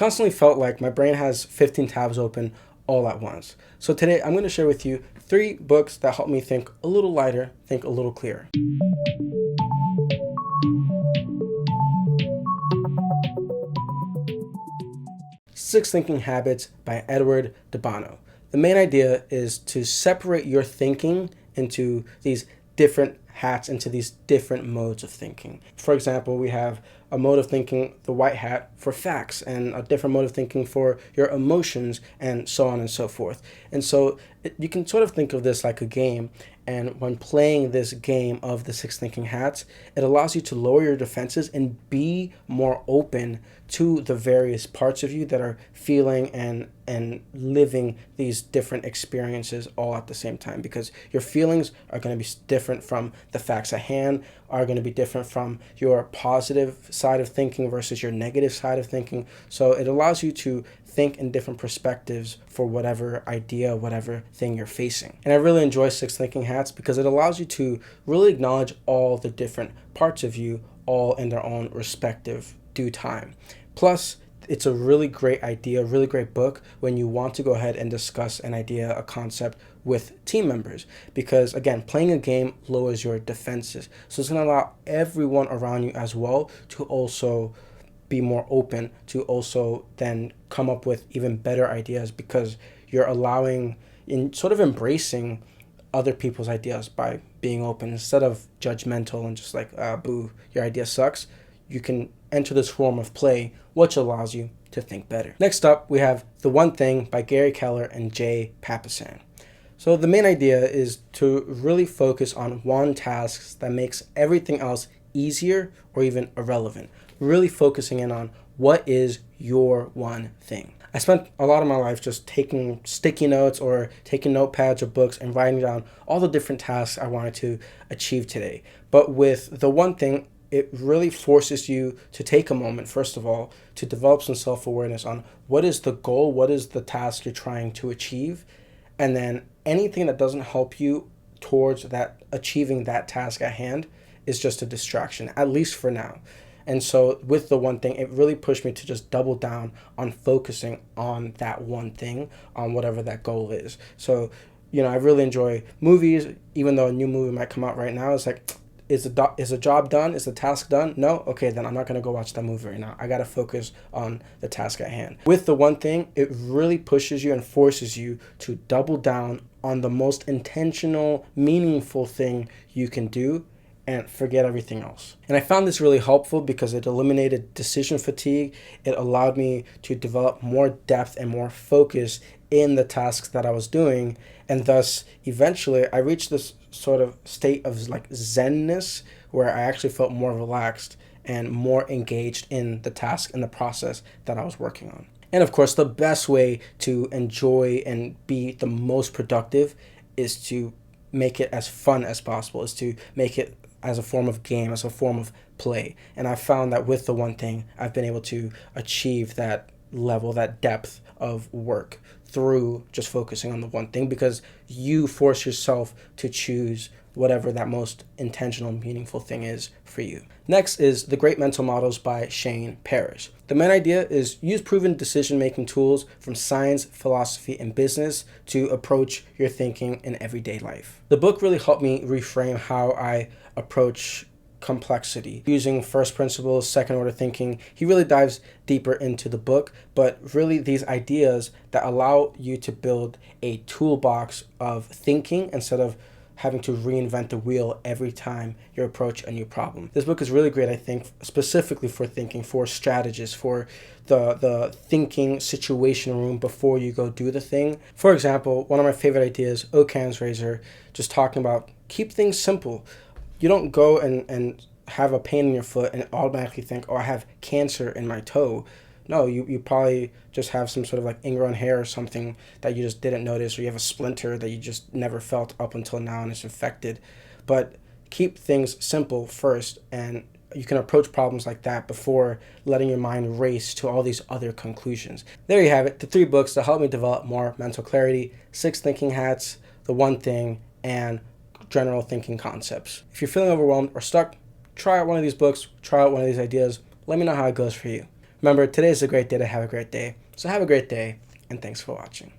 constantly felt like my brain has 15 tabs open all at once. So today I'm going to share with you 3 books that help me think a little lighter, think a little clearer. Six Thinking Habits by Edward de Bono. The main idea is to separate your thinking into these different hats, into these different modes of thinking. For example, we have a mode of thinking, the white hat, for facts, and a different mode of thinking for your emotions, and so on and so forth. And so you can sort of think of this like a game, and when playing this game of the six thinking hats, it allows you to lower your defenses and be more open to the various parts of you that are feeling and living these different experiences all at the same time, because your feelings are going to be different from the facts at hand, are going to be different from your positive side of thinking versus your negative side of thinking. So it allows you to think in different perspectives for whatever idea, whatever thing you're facing. And I really enjoy Six Thinking Hats because it allows you to really acknowledge all the different parts of you, all in their own respective due time. Plus, it's a really great idea, really great book when you want to go ahead and discuss an idea, a concept with team members, because again, playing a game lowers your defenses. So it's going to allow everyone around you as well to also be more open, to also then come up with even better ideas, because you're allowing, in sort of embracing other people's ideas by being open instead of judgmental and just like, boo, your idea sucks. You can enter this form of play, which allows you to think better. Next up, we have The One Thing by Gary Keller and Jay Papasan. So the main idea is to really focus on one task that makes everything else easier or even irrelevant. Really focusing in on what is your one thing. I spent a lot of my life just taking sticky notes or taking notepads or books and writing down all the different tasks I wanted to achieve today. But with The One Thing, it really forces you to take a moment, first of all, to develop some self-awareness on what is the goal, what is the task you're trying to achieve, and then anything that doesn't help you towards that achieving that task at hand is just a distraction, at least for now. And so with The One Thing, it really pushed me to just double down on focusing on that one thing, on whatever that goal is. So, I really enjoy movies, even though a new movie might come out right now. It's like, is the job done? Is the task done? No? Okay, then I'm not going to go watch that movie right now. I got to focus on the task at hand. With The One Thing, it really pushes you and forces you to double down on the most intentional, meaningful thing you can do and forget everything else. And I found this really helpful because it eliminated decision fatigue. It allowed me to develop more depth and more focus in the tasks that I was doing. And thus, eventually, I reached this sort of state of like zenness where I actually felt more relaxed and more engaged in the task and the process that I was working on. And of course, the best way to enjoy and be the most productive is to make it as fun as possible, is to make it as a form of game, as a form of play. And I found that with The One Thing, I've been able to achieve that level, that depth of work through just focusing on the one thing, because you force yourself to choose whatever that most intentional, meaningful thing is for you. Next is The Great Mental Models by Shane Parrish. The main idea is use proven decision-making tools from science, philosophy, and business to approach your thinking in everyday life. The book really helped me reframe how I approach complexity. Using first principles, second order thinking, he really dives deeper into the book, but really these ideas that allow you to build a toolbox of thinking instead of having to reinvent the wheel every time you approach a new problem. This book is really great, I think, specifically for thinking, for strategists, for the thinking situation room before you go do the thing. For example, one of my favorite ideas, Occam's razor, just talking about keep things simple. You don't go and have a pain in your foot and automatically think, oh, I have cancer in my toe. No, you probably just have some sort of like ingrown hair or something that you just didn't notice, or you have a splinter that you just never felt up until now and it's infected. But keep things simple first, and you can approach problems like that before letting your mind race to all these other conclusions. There you have it, the 3 books that helped me develop more mental clarity: Six Thinking Hats, The One Thing, and General Thinking Concepts. If you're feeling overwhelmed or stuck, try out one of these books, try out one of these ideas. Let me know how it goes for you. Remember, today is a great day to have a great day. So have a great day, and thanks for watching.